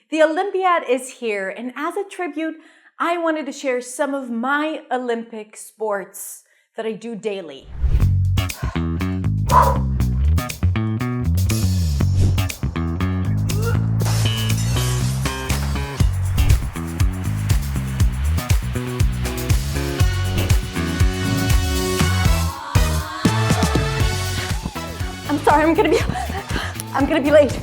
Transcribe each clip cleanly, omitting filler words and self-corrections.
The Olympiad is here, and as a tribute, I wanted to share some of my Olympic sports that I do daily. I'm sorry, I'm gonna be late.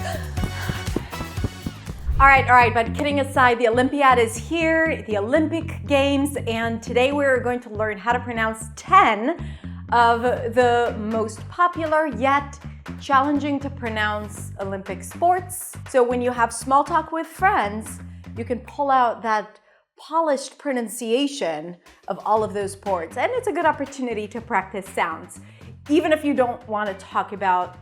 All right, but kidding aside, the Olympiad is here, the Olympic Games, and today we're going to learn how to pronounce 10 of the most popular yet challenging to pronounce Olympic sports. So when you have small talk with friends, you can pull out that polished pronunciation of all of those sports, and it's a good opportunity to practice sounds, even if you don't want to talk about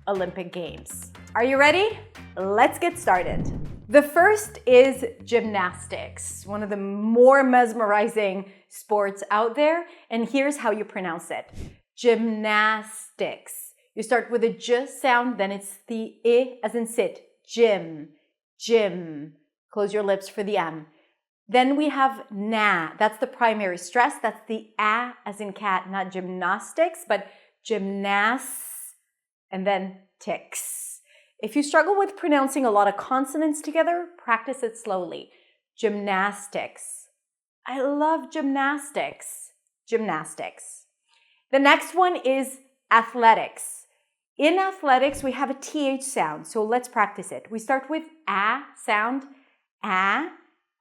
Olympic Games. Are you ready? Let's get started. The first is gymnastics, one of the more mesmerizing sports out there, and here's how you pronounce it. Gymnastics. You start with a j sound, then it's the I as in sit. Gym, gym. Close your lips for the M. Then we have na, that's the primary stress. That's the a as in cat, not gymnastics, but gymnasts, and then ticks. If you struggle with pronouncing a lot of consonants together, practice it slowly. Gymnastics. I love gymnastics. Gymnastics. The next one is athletics. In athletics, we have a TH sound, so let's practice it. We start with a sound, a,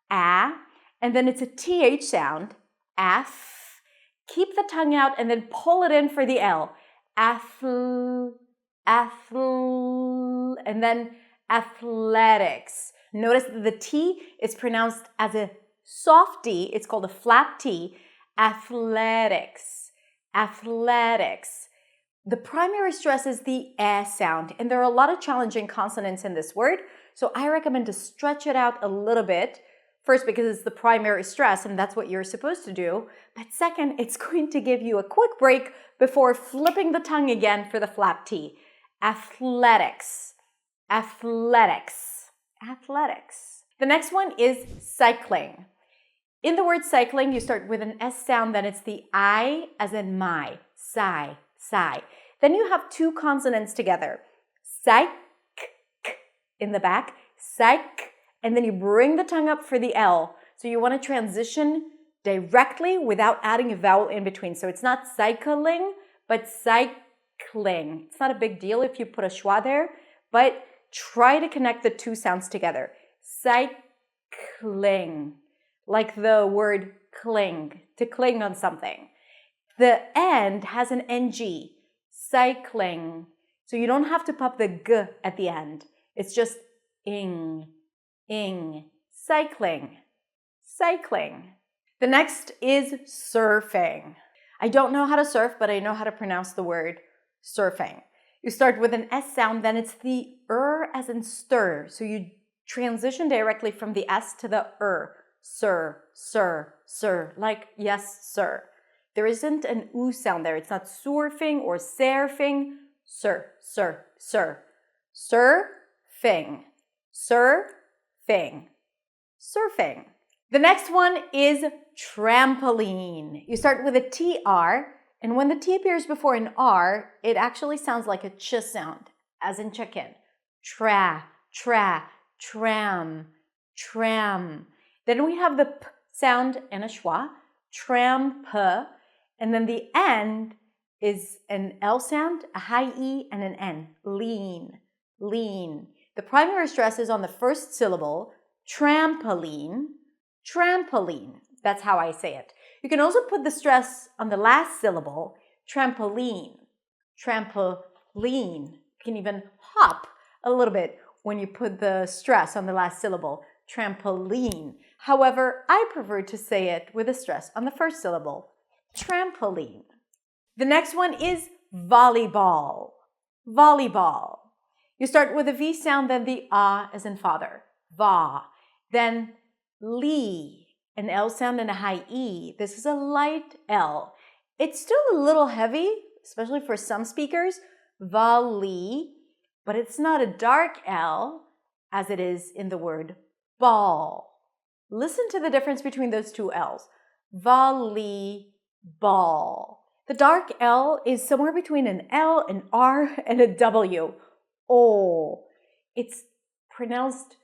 and then it's a TH sound, F. Keep the tongue out and then pull it in for the L. And then athletics. Notice that the T is pronounced as a soft D. It's called a flat T. Athletics. Athletics. The primary stress is the E sound, and there are a lot of challenging consonants in this word, so I recommend to stretch it out a little bit. First, because it's the primary stress, and that's what you're supposed to do. But second, it's going to give you a quick break before flipping the tongue again for the flat T. Athletics. Athletics. Athletics. The next one is cycling. In the word cycling, you start with an S sound, then it's the I as in my. Sigh, sigh. Then you have two consonants together. Psych in the back. Psych. And then you bring the tongue up for the L. So you want to transition directly without adding a vowel in between. So it's not cycling, but cycling. It's not a big deal if you put a schwa there, but try to connect the two sounds together. Cycling, like the word cling, to cling on something. The end has an NG, cycling. So you don't have to pop the G at the end. It's just ing. Cycling, cycling. The next is surfing. I don't know how to surf, but I know how to pronounce the word surfing. You start with an S sound, then it's the as in stir. So you transition directly from the S to the Sir, sir, sir, like yes, sir. There isn't an U sound there. It's not surfing or surfing. Sir, sir, sir. Surfing, surfing, surfing. The next one is trampoline. You start with a TR, and when the T appears before an R, it actually sounds like a ch sound, as in chicken. Tram, tram. Then we have the P sound and a schwa, tramp, and then the end is an L sound, a high E, and an N. Lean. The primary stress is on the first syllable, trampoline. That's how I say it. You can also put the stress on the last syllable, trampoline. You can even hop a little bit when you put the stress on the last syllable, trampoline. However, I prefer to say it with a stress on the first syllable, trampoline. The next one is volleyball. Volleyball. You start with a V sound, then the A as in father, va. Then li, an L sound and a high E. This is a light L. It's still a little heavy, especially for some speakers, volley, but it's not a dark L. as it is in the word ball. Listen to the difference between those two L's. Volleyball. The dark L is somewhere between an L, an R, and a W. Oh, it's pronounced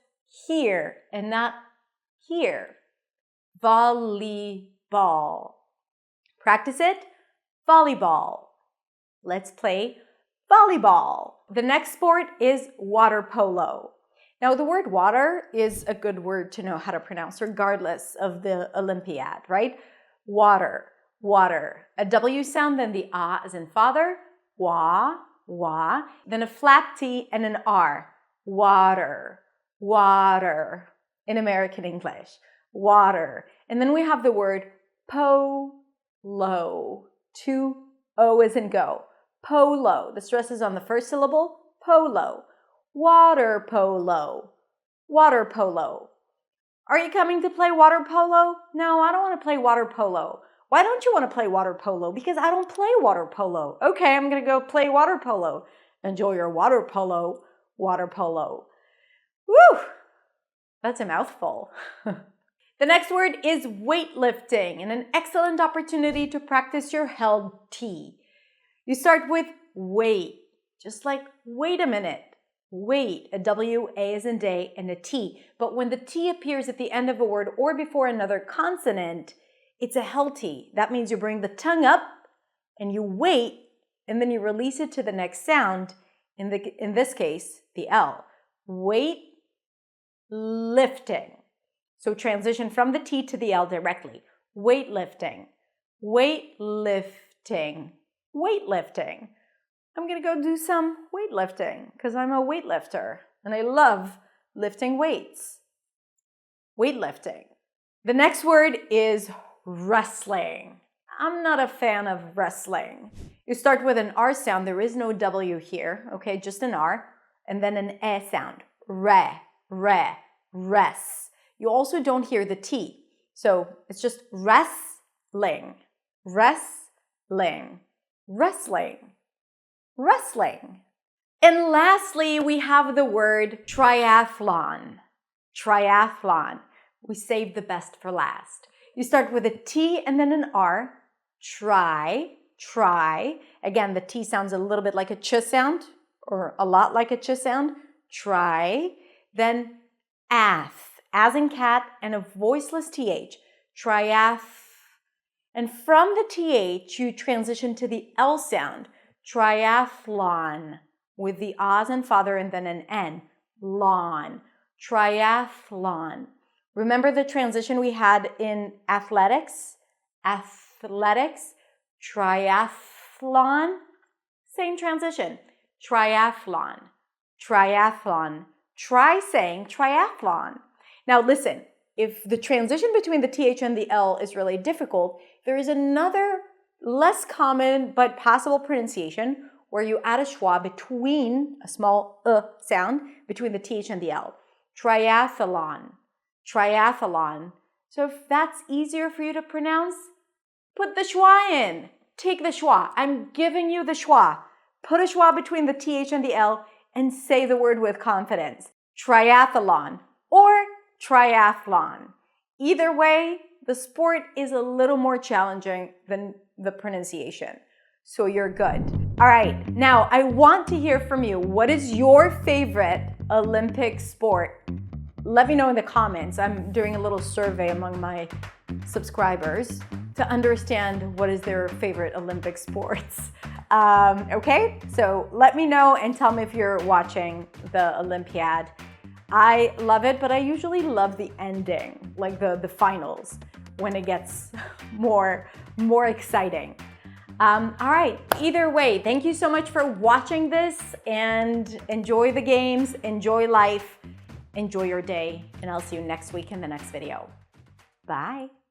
here and not here. Volleyball. Practice it. Volleyball. Let's play volleyball. The next sport is water polo. Now, the word water is a good word to know how to pronounce regardless of the Olympiad, right? Water, water. A W sound, then the A as in father, wa, wa. Then a flat T and an R, water, water. In American English, water. And then we have the word polo. 2 O as in go. Polo. The stress is on the first syllable, polo. Water polo. Water polo. Are you coming to play water polo? No, I don't want to play water polo. Why don't you want to play water polo? Because I don't play water polo. Okay, I'm going to go play water polo. Enjoy your water polo. Water polo. Woo! That's a mouthful. The next word is weightlifting, and an excellent opportunity to practice your held T. You start with wait, just like wait a minute. Wait, a W, A as in day, and a T. But when the T appears at the end of a word or before another consonant, it's a held T. That means you bring the tongue up and you wait, and then you release it to the next sound, in this case, the L. Wait, lifting. So transition from the T to the L directly. Weightlifting, weightlifting, weightlifting. I'm going to go do some weightlifting because I'm a weightlifter and I love lifting weights. Weightlifting. The next word is wrestling. I'm not a fan of wrestling. You start with an R sound. There is no W here, okay? Just an R. And then an E sound. Re, res. You also don't hear the T. So it's just wrestling, wrestling, wrestling, wrestling. And lastly, we have the word triathlon. Triathlon. We saved the best for last. You start with a T and then an R. Try. Again, the T sounds a little bit like a ch sound, or a lot like a ch sound. Try. Then ath, as in cat, and a voiceless TH. Triath. And from the TH, you transition to the L sound. Triathlon, with the As and father and then an N. Lawn. Triathlon. Remember the transition we had in athletics? Athletics. Triathlon. Same transition. Triathlon. Triathlon. Try saying triathlon. Now listen, if the transition between the TH and the L is really difficult, there is another less common but possible pronunciation where you add a schwa between, a small sound, between the TH and the L. Triathlon. Triathlon. So if that's easier for you to pronounce, put the schwa in. Take the schwa. I'm giving you the schwa. Put a schwa between the TH and the L and say the word with confidence. Triathlon or triathlon. Either way, the sport is a little more challenging than the pronunciation. So you're good. All right, now I want to hear from you. What is your favorite Olympic sport? Let me know in the comments. I'm doing a little survey among my subscribers to understand what is their favorite Olympic sports. Okay, so let me know and tell me if you're watching the Olympiad. I love it, but I usually love the ending, like the finals, when it gets more exciting. All right, either way, thank you so much for watching this, and enjoy the games, enjoy life, enjoy your day, and I'll see you next week in the next video. Bye.